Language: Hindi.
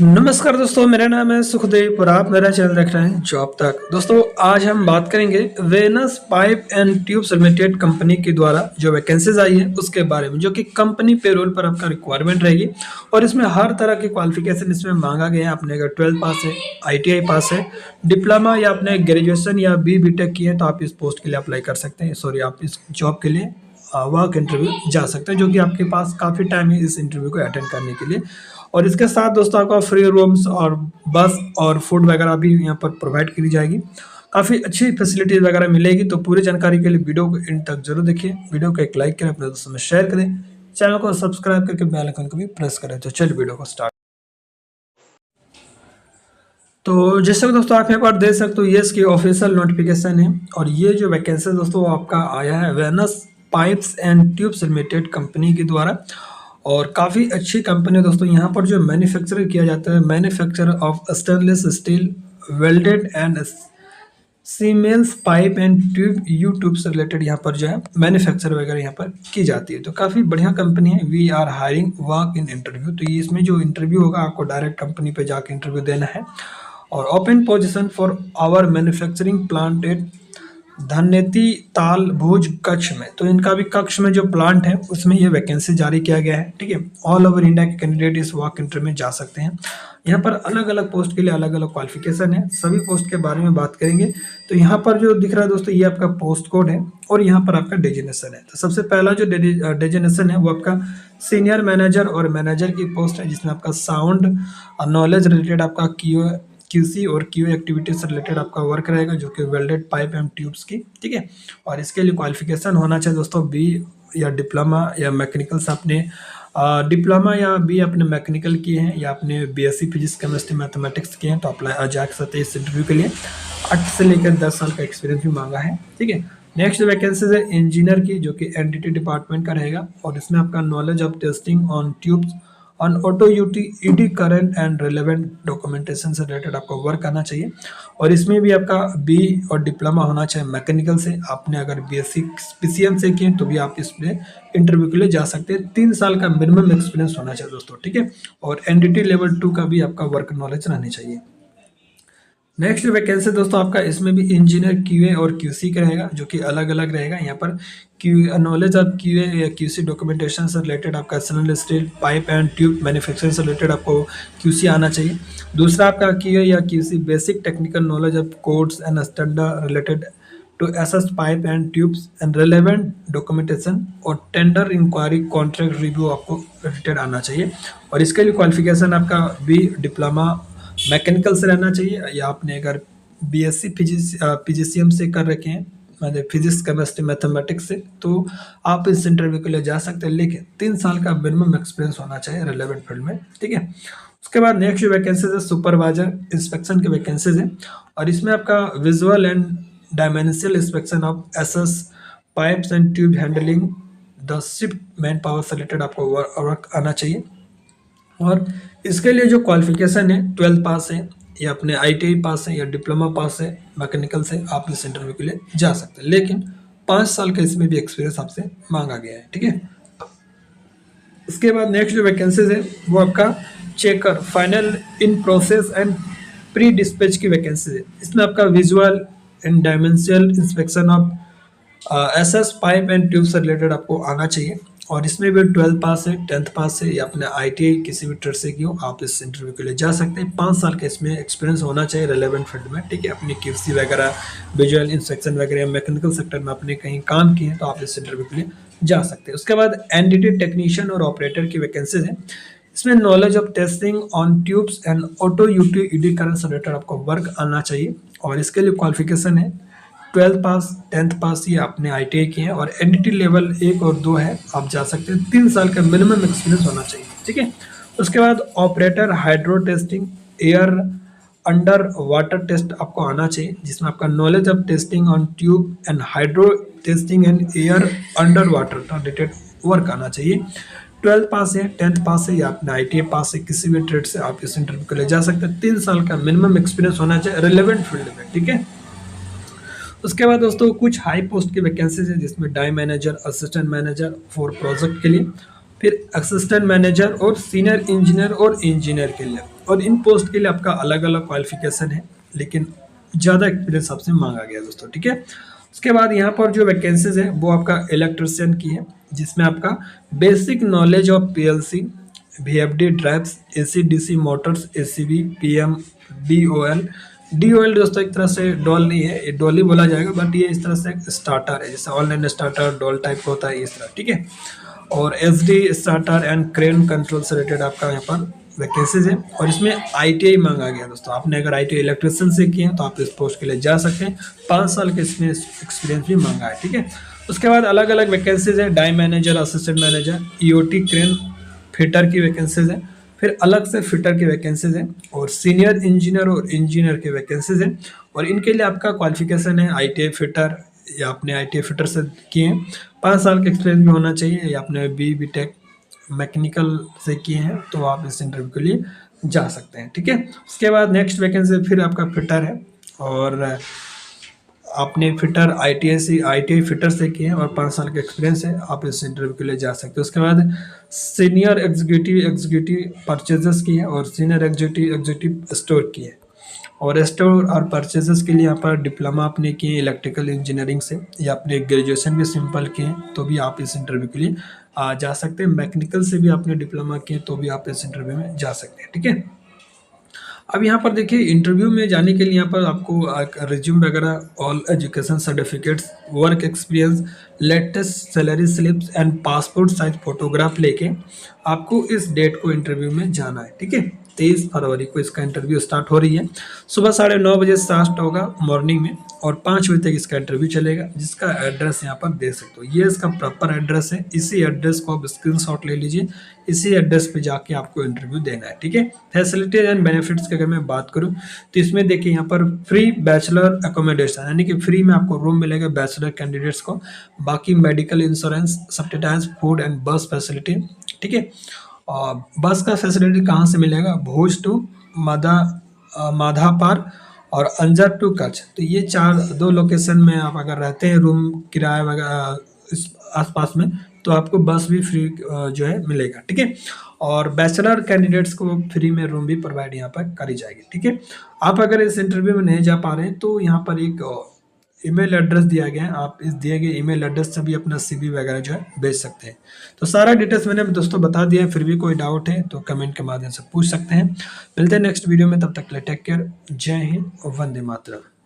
नमस्कार दोस्तों, मेरा नाम है सुखदेव और आप मेरा चैनल देख रहे हैं जॉब तक। दोस्तों, आज हम बात करेंगे Venus pipe and tubes limited company के द्वारा जो वैकेंसीज आई है उसके बारे में, जो कि कंपनी पेरोल पर आपका रिक्वायरमेंट रहेगी। और इसमें हर तरह की क्वालिफिकेशन इसमें मांगा गया है। आपने अगर 12th पास है, ITI पास है, डिप्लोमा या आपने ग्रेजुएशन या BTech की है तो आप इस पोस्ट के लिए अप्लाई कर सकते हैं। सॉरी, आप इस जॉब के लिए वर्क इंटरव्यू जा सकते हैं, जो कि आपके पास काफ़ी टाइम है इस इंटरव्यू को अटेंड करने के लिए। और इसके साथ दोस्तों आपको फ्री रूम्स और बस और फूड वगैरह भी यहाँ पर प्रोवाइड करी जाएगी। काफ़ी अच्छी फैसिलिटीज़ वगैरह मिलेगी। तो पूरी जानकारी के लिए वीडियो को इन तक जरूर देखिए। वीडियो को एक लाइक करें, अपने दोस्तों में शेयर करें, चैनल को सब्सक्राइब करके बेल आइकन को भी प्रेस करें। तो चलिए वीडियो को स्टार्ट। तो जैसे कि दोस्तों आप यहाँ पर देख सकते हो, ये इसकी ऑफिशियल नोटिफिकेशन है। और ये जो वैकेंसी दोस्तों आपका आया है Venus pipes and tubes limited company के द्वारा। और काफ़ी अच्छी कंपनी है दोस्तों। यहाँ पर जो मैन्युफैक्चर किया जाता है, manufacture of stainless steel welded and siemens pipe and tube you tube से रिलेटेड यहाँ पर जो है मैन्युफैक्चर वगैरह यहाँ पर की जाती है। तो काफ़ी बढ़िया कंपनी है। We are hiring work in interview. तो ये इसमें जो इंटरव्यू होगा आपको डायरेक्ट कंपनी पे जाके इंटरव्यू देना है। और open position for our manufacturing plant at Dhaneti ताल भुज कच्छ में। तो इनका भी कच्छ में जो प्लांट है उसमें ये वैकेंसी जारी किया गया है। ठीक है, ऑल ओवर इंडिया के कैंडिडेट इस वर्क इंटरव्यू में जा सकते हैं। यहाँ पर अलग अलग पोस्ट के लिए अलग अलग क्वालिफिकेशन है। सभी पोस्ट के बारे में बात करेंगे। तो यहाँ पर जो दिख रहा है दोस्तों, ये आपका पोस्ट कोड है और यहाँ पर आपका डेजिग्नेशन है। तो सबसे पहला जो डेजिग्नेशन है वो आपका सीनियर मैनेजर और मैनेजर की पोस्ट है, जिसमें आपका साउंड नॉलेज रिलेटेड आपका QC और QA एक्टिविटी से रिलेटेड आपका वर्क रहेगा, जो कि वेल्डेड पाइप एंड ट्यूब्स की। ठीक है, और इसके लिए क्वालिफिकेशन होना चाहिए दोस्तों B या डिप्लोमा या मैकेनिकल से आपने डिप्लोमा या B अपने मैकेनिकल किए हैं या आपने BSc फिजिक्स केमिस्ट्री मैथमेटिक्स किए हैं तो अप्लाई जा सकते हैं इस इंटरव्यू के लिए। 8 से लेकर 10 साल का एक्सपीरियंस भी मांगा है। ठीक है, नेक्स्ट वैकेंसीज है इंजीनियर की, जो कि NDT डिपार्टमेंट का रहेगा। और इसमें आपका knowledge of testing on tubes on auto UT current and relevant documentation से रिलेटेड आपको वर्क करना चाहिए। और इसमें भी आपका B और डिप्लोमा होना चाहिए मैकेनिकल से। आपने अगर BSc PCM से किए तो भी आप इसमें इंटरव्यू के लिए जा सकते हैं। 3 साल का मिनिमम एक्सपीरियंस होना चाहिए दोस्तों। ठीक है, और NDT लेवल 2 का भी आपका वर्क नॉलेज रहनी चाहिए। नेक्स्ट वैकेंसी दोस्तों आपका इसमें भी इंजीनियर QA और QC का रहेगा, जो कि अलग अलग रहेगा। यहाँ पर नॉलेज ऑफ QA या QC डॉक्यूमेंटेशन से रिलेटेड आपका stainless steel pipe and tube manufacturing से रिलेटेड आपको QC आना चाहिए। दूसरा आपका QA या QC basic technical knowledge of codes and standard related to assess pipe and tubes and relevant documentation और टेंडर इंक्वायरी कॉन्ट्रैक्ट रिव्यू आपको रिलेटेड आना चाहिए। और इसके लिए क्वालिफिकेशन आपका B डिप्लोमा मैकेनिकल से रहना चाहिए, या आपने अगर BSc फिजिक्स PGCM से कर रखे हैं, मतलब फिजिक्स केमिस्ट्री मैथमेटिक्स से, तो आप इस इंटरव्यू के लिए जा सकते हैं। लेकिन 3 साल का मिनिमम एक्सपीरियंस होना चाहिए रिलेवेंट फील्ड में। ठीक है, उसके बाद नेक्स्ट वैकेंसीज है सुपरवाइजर इंस्पेक्शन की वैकेंसीज है। और इसमें आपका visual and dimensional inspection of SS pipes and tube handling the ship man power से रिलेटेड आपको वर्क आना चाहिए। और इसके लिए जो क्वालिफिकेशन है 12th पास है या अपने ITI पास है या डिप्लोमा पास है मैकेनिकल से, आप इस इंटरव्यू के लिए जा सकते हैं। लेकिन 5 साल का इसमें भी एक्सपीरियंस आपसे मांगा गया है। ठीक है, इसके बाद नेक्स्ट जो वैकेंसीज है वो आपका checker final in process and pre dispatch की वैकेंसी है। इसमें आपका visual and dimensional inspection of SS pipe and tube से रिलेटेड आपको आना चाहिए। और इसमें भी 12th पास है, 10th पास है या अपने ITI किसी भी ट्रेड से की हो, आप इस इंटरव्यू के लिए जा सकते हैं। 5 साल का इसमें एक्सपीरियंस होना चाहिए रिलेवेंट फील्ड में। ठीक है, अपनी QC वगैरह विजुअल इंस्पेक्शन वगैरह या मैकेनिकल सेक्टर में आपने कहीं काम किए हैं तो आप इस इंटरव्यू के लिए जा सकते हैं। उसके बाद NDT टेक्नीशियन और ऑपरेटर की वैकेंसीज है। इसमें knowledge of testing on tubes and auto UT current से रिलेटेड आपको वर्क आना चाहिए। और इसके लिए क्वालिफिकेशन है 12th पास, 10th पास ये अपने ITI किए हैं और NDT लेवल 1 और 2 है, आप जा सकते हैं। 3 साल का मिनिमम एक्सपीरियंस होना चाहिए। ठीक है, उसके बाद operator hydro testing air under water test आपको आना चाहिए, जिसमें आपका knowledge of testing on tube and hydro testing and air under water related work आना चाहिए। 12th पास है, 10th पास है या अपने ITI पास है, किसी भी ट्रेड से आप इस इंटरव्यू के लिए जा सकते हैं। 3 साल का मिनिमम एक्सपीरियंस होना चाहिए रिलेवेंट फील्ड में। ठीक है, उसके बाद दोस्तों कुछ हाई पोस्ट की वैकेंसीज है, जिसमें die manager, assistant manager for project के लिए। फिर असिस्टेंट मैनेजर और सीनियर इंजीनियर और इंजीनियर के लिए, और इन पोस्ट के लिए आपका अलग अलग क्वालिफिकेशन है, लेकिन ज़्यादा एक्सपीरियंस आपसे मांगा गया दोस्तों, ठीक है। उसके बाद यहाँ पर जो वैकेंसीज है वो आपका इलेक्ट्रिशियन की है, जिसमें आपका basic knowledge of PLC, VFD drives, AC DC Motors, ACB, PM, DOL. DOL दोस्तों एक तरह से डॉल नहीं है, ये डॉल ही बोला जाएगा, बट ये इस तरह से एक स्टार्टर है, जैसे ऑनलाइन स्टार्टर डॉल टाइप का होता है इस तरह, ठीक है। और SD starter and crane control से रिलेटेड आपका यहाँ पर वैकेंसीज है, और इसमें आईटीआई मांगा गया दोस्तों। आपने अगर आईटीआई इलेक्ट्रिशियन से किए हैं तो आप इस पोस्ट के लिए जा सकते हैं, 5 साल के इसमें एक्सपीरियंस भी मांगा है, ठीक है। उसके बाद अलग अलग वैकेंसीज है, die manager, assistant manager, EOT crane fitter की वैकेंसीज है, फिर अलग से फिटर की वैकेंसीज है, और सीनियर इंजीनियर और इंजीनियर की वैकेंसीज है। और इनके लिए आपका क्वालिफिकेशन है आईटीआई फिटर, या आपने आईटीआई फिटर से किए हैं, 5 साल का एक्सपीरियंस भी होना चाहिए, या आपने बीटेक मैकेनिकल से किए हैं, तो आप इस इंटरव्यू के लिए जा सकते हैं, ठीक है। उसके बाद नेक्स्ट वैकेंसी फिर आपका फिटर है, और आपने फिटर आईटीआई फिटर से किए हैं और 5 साल का एक्सपीरियंस है, आप इस इंटरव्यू के लिए जा सकते हैं। उसके बाद सीनियर एग्जीक्यूटिव परचेजेस की है, और सीनियर एग्जीक्यूटिव स्टोर की है, और स्टोर और परचेजेस के लिए यहाँ पर डिप्लोमा आपने किए इलेक्ट्रिकल इंजीनियरिंग से, या आपने ग्रेजुएशन भी सिंपल किए तो भी आप इस इंटरव्यू के लिए जा सकते हैं। मैकेनिकल से भी आपने डिप्लोमा किए तो भी आप इस इंटरव्यू में जा सकते हैं, ठीक है। अब यहाँ पर देखिए, इंटरव्यू में जाने के लिए यहाँ पर आपको रिज्यूम वगैरह, all education certificates, work experience, latest salary slips and passport size photograph लेके आपको इस डेट को इंटरव्यू में जाना है, ठीक है। 23 फरवरी को इसका इंटरव्यू स्टार्ट हो रही है, सुबह 9:30 बजे स्टार्ट होगा मॉर्निंग में, और 5 बजे तक इसका इंटरव्यू चलेगा, जिसका एड्रेस यहाँ पर देख सकते हो, ये इसका प्रॉपर एड्रेस है। इसी एड्रेस को आप स्क्रीनशॉट ले लीजिए, इसी एड्रेस पे जाके आपको इंटरव्यू देना है, ठीक है। फैसिलिटीज एंड बेनिफिट्स की अगर मैं बात करूँ तो इसमें देखिए यहाँ पर फ्री बैचलर अकोमोडेशन, यानी कि फ्री में आपको रूम मिलेगा बैचलर कैंडिडेट्स को, बाकी medical insurance, subsidise food and bus facility, ठीक है। और बस का फैसिलिटी कहाँ से मिलेगा, भुज टू माधापार और अंजार टू कच्छ, तो ये 2 लोकेशन में आप अगर रहते हैं, रूम किराया वगैरह इस आसपास में, तो आपको बस भी फ्री जो है मिलेगा, ठीक है। और बैचलर कैंडिडेट्स को फ्री में रूम भी प्रोवाइड यहाँ पर करी जाएगी, ठीक है। आप अगर इस इंटरव्यू में नहीं जा पा रहे हैं तो यहाँ पर एक ईमेल एड्रेस दिया गया है, आप इस दिए गए ईमेल एड्रेस से भी अपना सीवी वगैरह जो है भेज सकते हैं। तो सारा डिटेल्स मैंने दोस्तों बता दिया है, फिर भी कोई डाउट है तो कमेंट के माध्यम से पूछ सकते हैं। मिलते हैं नेक्स्ट वीडियो में, तब तक के लिए टेक केयर, जय हिंद, वंदे मातरम।